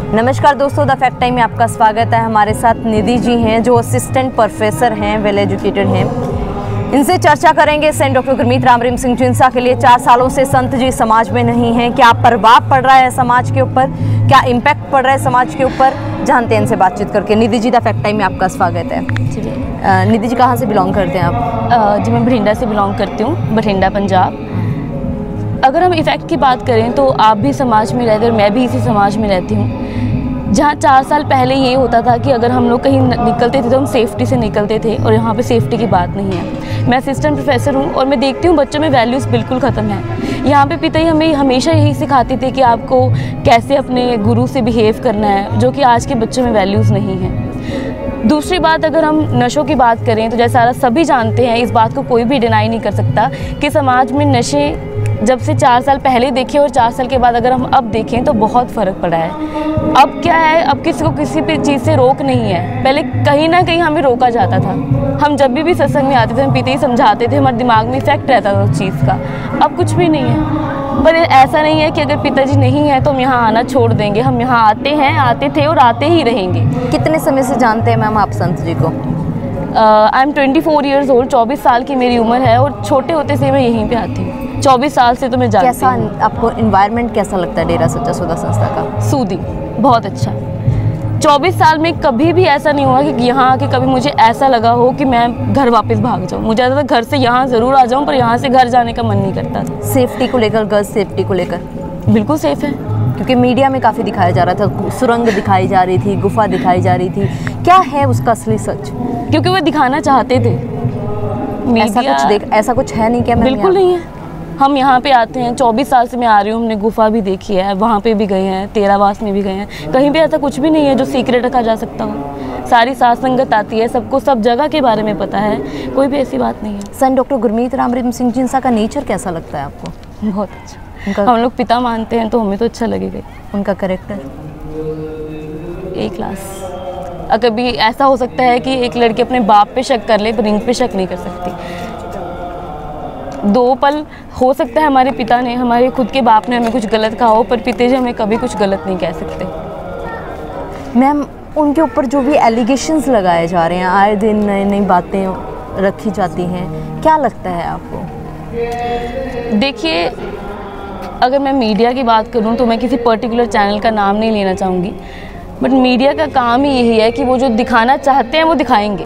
नमस्कार दोस्तों, the fact time में आपका स्वागत है। हमारे साथ निधि जी हैं जो असिस्टेंट प्रोफेसर हैं, वेल एजुकेटेड हैं। इनसे चर्चा करेंगे सेंट डॉक्टर गुरमीत राम रहीम सिंह जिनसा के लिए 4 सालों से संत जी समाज में नहीं हैं। क्या प्रभाव पड़ रहा है समाज के ऊपर, क्या इम्पैक्ट पड़ रहा है समाज के ऊपर, जानते हैं इनसे बातचीत करके। Nidhi ji, the fact time में आपका स्वागत है। निधि जी, कहाँ से बिलोंग करते हैं आप? जी, मैं बठिंडा से बिलोंग करती हूँ, बठिंडा पंजाब। अगर हम इफ़ेक्ट की बात करें तो आप भी समाज में रहते और मैं भी इसी समाज में रहती हूँ, जहाँ 4 साल पहले ये होता था कि अगर हम लोग कहीं निकलते थे तो हम सेफ्टी से निकलते थे, और यहाँ पे सेफ्टी की बात नहीं है। मैं असिस्टेंट प्रोफेसर हूँ और मैं देखती हूँ बच्चों में वैल्यूज़ बिल्कुल ख़त्म है। यहाँ पे पिता ही हमें हमेशा यही सिखाते थे कि आपको कैसे अपने गुरु से बिहेव करना है, जो कि आज के बच्चों में वैल्यूज़ नहीं हैं। दूसरी बात, अगर हम नशों की बात करें तो जैसा सभी जानते हैं, इस बात को कोई भी डिनाई नहीं कर सकता कि समाज में नशे जब से 4 साल पहले देखे और 4 साल के बाद अगर हम अब देखें तो बहुत फ़र्क पड़ा है। अब क्या है, अब किसी को किसी भी चीज़ से रोक नहीं है। पहले कहीं ना कहीं हमें रोका जाता था। हम जब भी सत्संग में आते थे, हम पिता ही समझाते थे, हमारे दिमाग में इफेक्ट रहता था उस चीज़ का। अब कुछ भी नहीं है। पर ऐसा नहीं है कि अगर पिताजी नहीं है तो हम यहाँ आना छोड़ देंगे। हम यहाँ आते हैं, आते थे और आते ही रहेंगे। कितने समय से जानते हैं मैम आप संत जी को? आई एम 24 ईयर्स ओल्ड, 24 साल की मेरी उम्र है और छोटे होते से मैं यहीं पे आती हूँ। 24 साल से तो मैं जानती हूँ। कैसा आपको इन्वायरमेंट कैसा लगता है डेरा सच्चा सौदा संस्था का? सूदी, बहुत अच्छा। 24 साल में कभी भी ऐसा नहीं हुआ कि यहाँ आके कभी मुझे ऐसा लगा हो कि मैं घर वापस भाग जाऊँ। मुझे ऐसा था घर से यहाँ ज़रूर आ जाऊँ, पर यहाँ से घर जाने का मन नहीं करता था। सेफ्टी को लेकर, गर्ल्स सेफ्टी को लेकर बिल्कुल सेफ़ है, क्योंकि मीडिया में काफ़ी दिखाया जा रहा था, सुरंग दिखाई जा रही थी, गुफा दिखाई जा रही थी। क्या है उसका असली सच? क्योंकि वो दिखाना चाहते थे। ऐसा कुछ है नहीं क्या? बिल्कुल नहीं है। हम यहाँ पे आते हैं, 24 साल से मैं आ रही हूँ, हमने गुफा भी देखी है, वहाँ पे भी गए हैं, तेरावास में भी गए हैं। कहीं भी ऐसा कुछ भी नहीं है जो सीक्रेट रखा जा सकता हो। सारी साथ संगत आती है, सबको सब जगह के बारे में पता है, कोई भी ऐसी बात नहीं है। सेंट डॉक्टर गुरमीत राम रहीम सिंह जिनसा का नेचर कैसा लगता है आपको? बहुत अच्छा। हम लोग पिता मानते हैं तो हमें तो अच्छा लगेगा। उनका कैरेक्टर A क्लास। अगर भी ऐसा हो सकता है कि एक लड़की अपने बाप पे शक कर ले, पर इन पे शक नहीं कर सकती। 2 पल हो सकता है हमारे पिता ने, हमारे खुद के बाप ने हमें कुछ गलत कहा हो, पर पिताजी हमें कभी कुछ गलत नहीं कह सकते। मैम, उनके ऊपर जो भी एलिगेशंस लगाए जा रहे हैं, आए दिन नई नई बातें रखी जाती हैं, क्या लगता है आपको? देखिए, अगर मैं मीडिया की बात करूं तो मैं किसी पर्टिकुलर चैनल का नाम नहीं लेना चाहूँगी, बट मीडिया का काम ही यही है कि वो जो दिखाना चाहते हैं वो दिखाएंगे।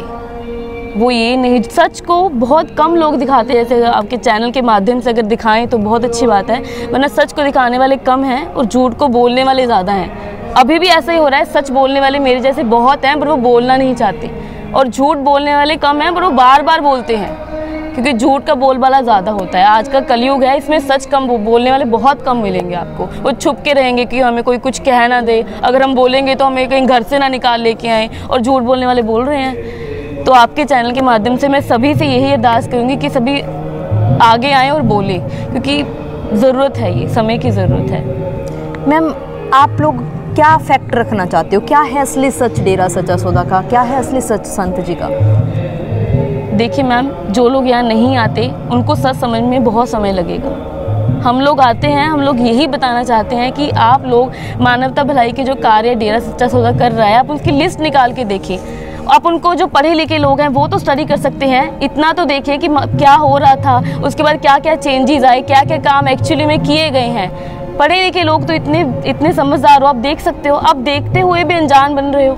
वो ये नहीं, सच को बहुत कम लोग दिखाते हैं। जैसे आपके चैनल के माध्यम से अगर दिखाएं तो बहुत अच्छी बात है, वरना सच को दिखाने वाले कम हैं और झूठ को बोलने वाले ज़्यादा हैं। अभी भी ऐसा ही हो रहा है, सच बोलने वाले मेरे जैसे बहुत हैं पर वो बोलना नहीं चाहते, और झूठ बोलने वाले कम हैं पर वो बार बार बोलते हैं, क्योंकि झूठ का बोलबाला ज़्यादा होता है। आज का कलयुग है, इसमें सच कम बोलने वाले बहुत कम मिलेंगे आपको। वो छुप के रहेंगे कि हमें कोई कुछ कह ना दे, अगर हम बोलेंगे तो हमें कहीं घर से ना निकाल लेके आए, और झूठ बोलने वाले बोल रहे हैं। तो आपके चैनल के माध्यम से मैं सभी से यही अरदास करूँगी कि सभी आगे आएँ और बोलें, क्योंकि ज़रूरत है, ये समय की ज़रूरत है। मैम, आप लोग क्या फैक्ट रखना चाहते हो? क्या है असली सच डेरा सच्चा सौदा का? क्या है असली सच संत जी का? देखिए मैम, जो लोग यहाँ नहीं आते उनको सच समझ में बहुत समय लगेगा। हम लोग आते हैं, हम लोग यही बताना चाहते हैं कि आप लोग मानवता भलाई के जो कार्य डेरा सच्चा सौदा कर रहा है, आप उसकी लिस्ट निकाल के देखें। आप उनको, जो पढ़े लिखे लोग हैं वो तो स्टडी कर सकते हैं, इतना तो देखिए कि क्या हो रहा था, उसके बाद क्या क्या चेंजेस आए, क्या क्या काम एक्चुअली में किए गए हैं। पढ़े लिखे लोग तो इतने समझदार हो, आप देख सकते हो। आप देखते हुए भी अनजान बन रहे हो।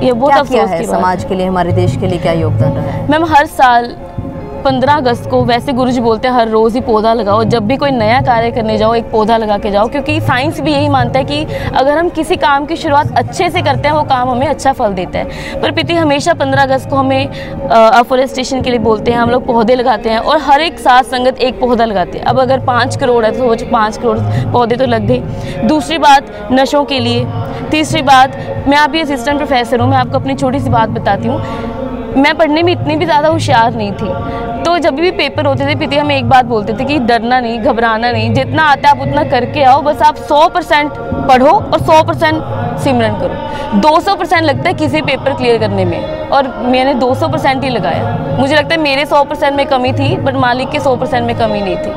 ये बहुत अफसोस की बात है। समाज के लिए, हमारे देश के लिए क्या योगदान रहा है? मैम, हर साल 15 अगस्त को वैसे गुरुजी बोलते हैं हर रोज़ ही पौधा लगाओ। जब भी कोई नया कार्य करने जाओ, एक पौधा लगा के जाओ, क्योंकि साइंस भी यही मानता है कि अगर हम किसी काम की शुरुआत अच्छे से करते हैं वो काम हमें अच्छा फल देता है। पर पिता हमेशा 15 अगस्त को हमें अफॉरेस्टेशन के लिए बोलते हैं, हम लोग पौधे लगाते हैं, और हर एक साथ संगत एक पौधा लगाते हैं। अब अगर 5 करोड़ है तो 5 करोड़ पौधे तो लग गए। दूसरी बात, नशों के लिए। तीसरी बात, मैं अभी असिस्टेंट प्रोफेसर हूँ, मैं आपको अपनी छोटी सी बात बताती हूँ। मैं पढ़ने में इतनी भी ज़्यादा होशियार नहीं थी, तो जब भी पेपर होते थे पिता हमें एक बात बोलते थे कि डरना नहीं, घबराना नहीं, जितना आता है आप उतना करके आओ, बस आप 100% पढ़ो और 100% सिमरन करो। 200% लगता है किसी पेपर क्लियर करने में, और मैंने 200% ही लगाया। मुझे लगता है मेरे 100% में कमी थी, बट मालिक के 100% में कमी नहीं थी।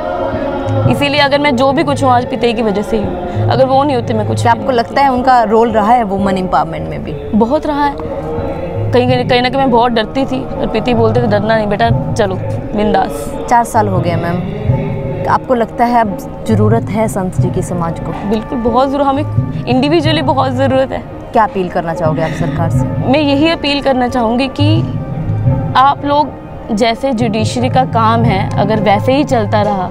इसीलिए अगर मैं जो भी कुछ हूँ आज पिता की वजह से ही हूँ, अगर वो नहीं होते मैं कुछ क्या आपको लगता है उनका रोल रहा है वुमन एम्पावरमेंट में भी? बहुत रहा है। कहीं ना कहीं मैं बहुत डरती थी और पिता बोलते थे डरना नहीं बेटा, चलो बिंदास। 4 साल हो गए मैम, आपको लगता है अब ज़रूरत है संत जी की समाज को? बिल्कुल बहुत ज़रूरत, हमें इंडिविजुअली बहुत ज़रूरत है। क्या अपील करना चाहोगे आप सरकार से? मैं यही अपील करना चाहूँगी कि आप लोग जैसे जुडिशरी का काम है अगर वैसे ही चलता रहा,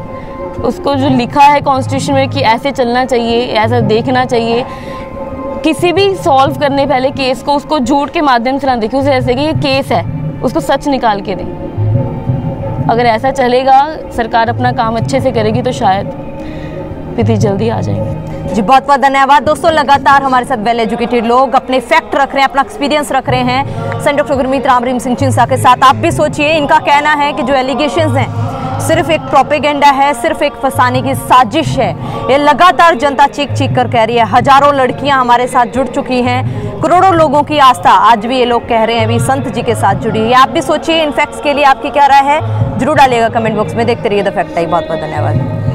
उसको जो लिखा है कॉन्स्टिट्यूशन में कि ऐसे चलना चाहिए, ऐसा देखना चाहिए, किसी भी सॉल्व करने पहले केस को उसको झूठ के माध्यम से ना देखें, उसे ऐसे कि ये केस है, उसको सच निकाल के दें। अगर ऐसा चलेगा, सरकार अपना काम अच्छे से करेगी तो शायद पिता जल्दी आ जाएंगे। जी बहुत बहुत धन्यवाद। दोस्तों लगातार हमारे साथ वेल एजुकेटेड लोग अपने फैक्ट रख रहे हैं, अपना एक्सपीरियंस रख रहे हैं सेंट डॉक्टर गुरमीत राम रहीम सिंह चिंसा के साथ। आप भी सोचिए, इनका कहना है कि जो एलिगेशंस हैं सिर्फ एक प्रोपेगेंडा है, सिर्फ एक फंसाने की साजिश है। ये लगातार जनता चीख चीख कर कह रही है। हजारों लड़कियां हमारे साथ जुड़ चुकी हैं, करोड़ों लोगों की आस्था आज भी ये लोग कह रहे हैं भी संत जी के साथ जुड़ी है। आप भी सोचिए, इन फैक्ट्स के लिए आपकी क्या राय है जरूर डालिएगा कमेंट बॉक्स में। देखते रहिए द फैक्ट टाइम। बहुत बहुत धन्यवाद।